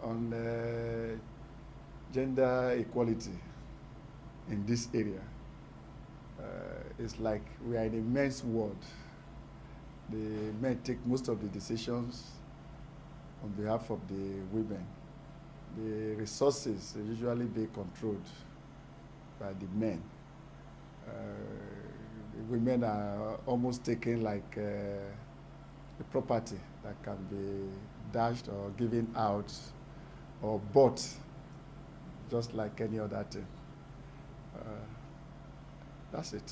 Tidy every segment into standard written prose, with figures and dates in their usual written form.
on gender equality in this area. It's like we are in a men's world. The men take most of the decisions on behalf of the women. The resources usually be controlled by the men. The women are almost taken like a property that can be dashed or given out or bought just like any other thing. That's it.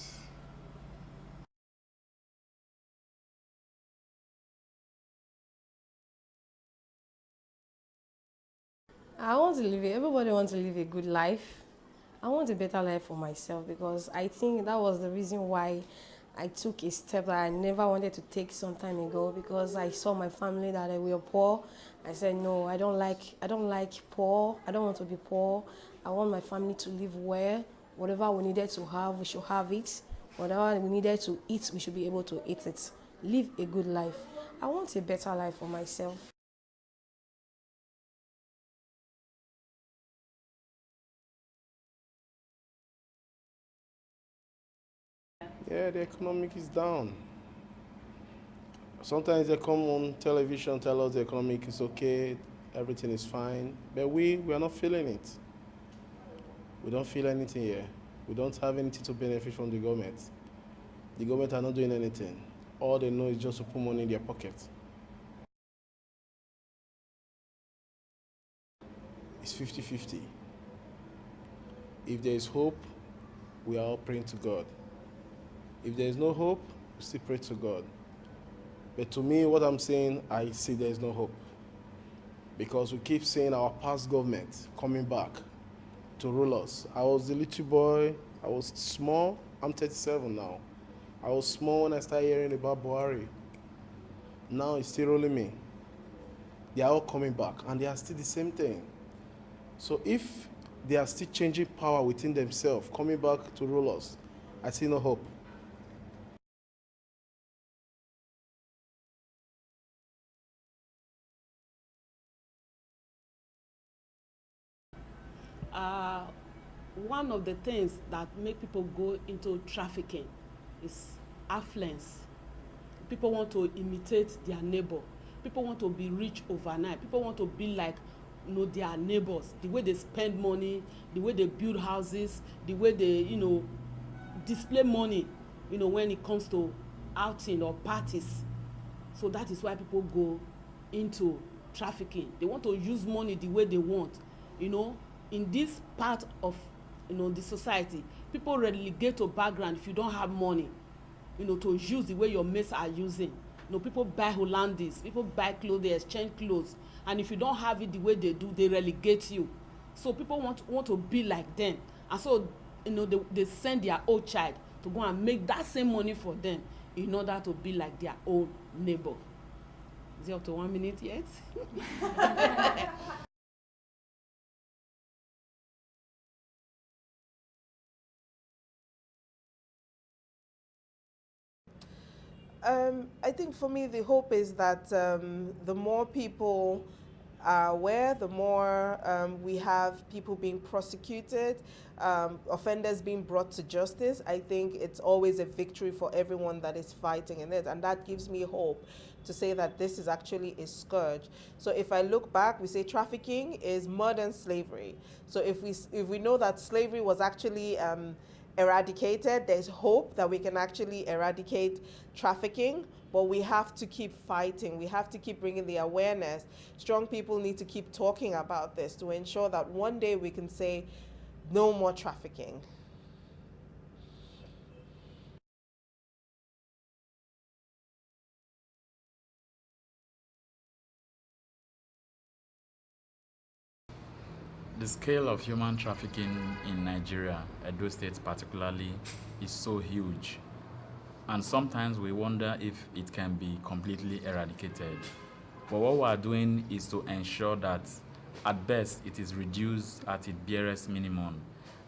Everybody wants to live a good life. I want a better life for myself because I think that was the reason why I took a step that I never wanted to take some time ago, because I saw my family that we were poor. I said, no, I don't like poor. I don't want to be poor. I want my family to live well. Whatever we needed to have, we should have it. Whatever we needed to eat, we should be able to eat it. Live a good life. I want a better life for myself. Yeah, the economic is down. Sometimes they come on television, tell us the economic is okay, everything is fine, but we are not feeling it. We don't feel anything here. We don't have anything to benefit from the government. The government are not doing anything. All they know is just to put money in their pocket. It's 50-50. If there is hope, we are all praying to God. If there is no hope, we still pray to God. But to me, what I'm saying, I see there is no hope. Because we keep seeing our past government coming back to rule us. I was a little boy, I was small, I'm 37 now. I was small when I started hearing about Buhari. Now it's still ruling me. They are all coming back, and they are still the same thing. So if they are still changing power within themselves, coming back to rule us, I see no hope. One of the things that make people go into trafficking is affluence. People want to imitate their neighbor. People want to be rich overnight. People want to be like, their neighbors. The way they spend money, the way they build houses, the way they, display money, when it comes to outing or parties. So that is why people go into trafficking. They want to use money the way they want. In this part of the society, people relegate to background if you don't have money, to use the way your mates are using. People buy Hollandis, people buy clothes, they exchange clothes, and if you don't have it the way they do, they relegate you. So people want to be like them, and so they send their own child to go and make that same money for them in order to be like their own neighbor. Is it up to 1 minute yet? I think for me, the hope is that the more people are aware, the more we have people being prosecuted, offenders being brought to justice. I think it's always a victory for everyone that is fighting in it, and that gives me hope to say that this is actually a scourge. So if I look back, we say trafficking is modern slavery. So if we know that slavery was actually eradicated, there's hope that we can actually eradicate trafficking, but we have to keep fighting. We have to keep bringing the awareness. Strong people need to keep talking about this to ensure that one day we can say no more trafficking. The scale of human trafficking in Nigeria, Edo State particularly, is so huge. And sometimes we wonder if it can be completely eradicated. But what we are doing is to ensure that at best it is reduced at its barest minimum.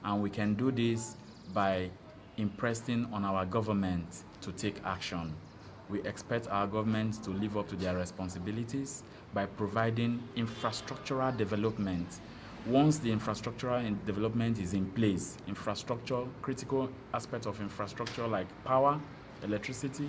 And we can do this by impressing on our government to take action. we expect our government to live up to their responsibilities by providing infrastructural development. Once the infrastructural development is in place, critical aspects of infrastructure like power, electricity,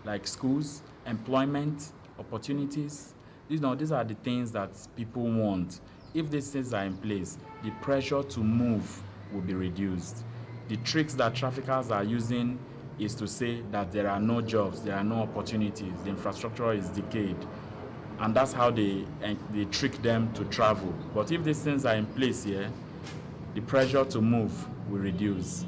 like schools, employment, opportunities, these are the things that people want. If these things are in place, the pressure to move will be reduced. The tricks that traffickers are using is to say that there are no jobs, there are no opportunities, the infrastructure is decayed. And that's how they trick them to travel. But if these things are in place here, the pressure to move will reduce.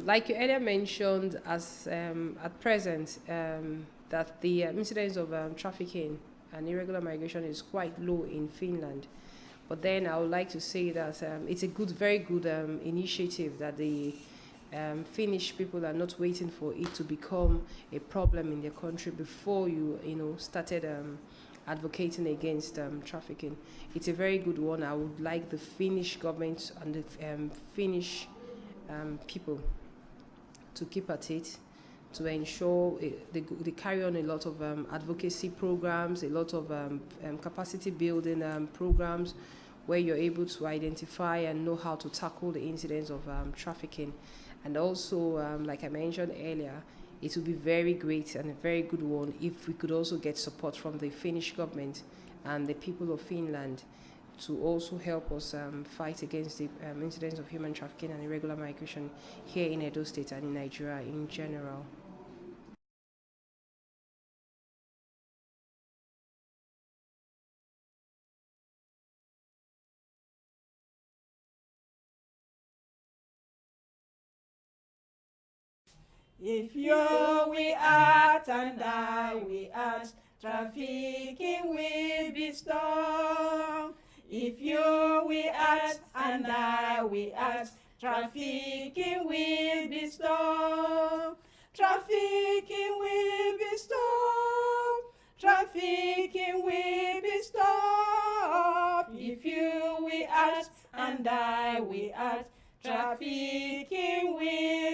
Like you earlier mentioned, as at present, that the incidence of trafficking and irregular migration is quite low in Finland. But then I would like to say that it's a very good initiative that the Finnish people are not waiting for it to become a problem in their country before you started advocating against trafficking. It's a very good one. I would like the Finnish government and the Finnish people to keep at it, to ensure they carry on a lot of advocacy programs, a lot of capacity building programs where you're able to identify and know how to tackle the incidents of trafficking. And also, like I mentioned earlier, it would be very great and a very good one if we could also get support from the Finnish government and the people of Finland to also help us fight against the incidents of human trafficking and irregular migration here in Edo State and in Nigeria in general. If you we act and I we act, trafficking will be stopped. If you we act and I we act, trafficking will be stopped. Trafficking will be stopped. Trafficking will be stopped. If you we act and I we act, trafficking will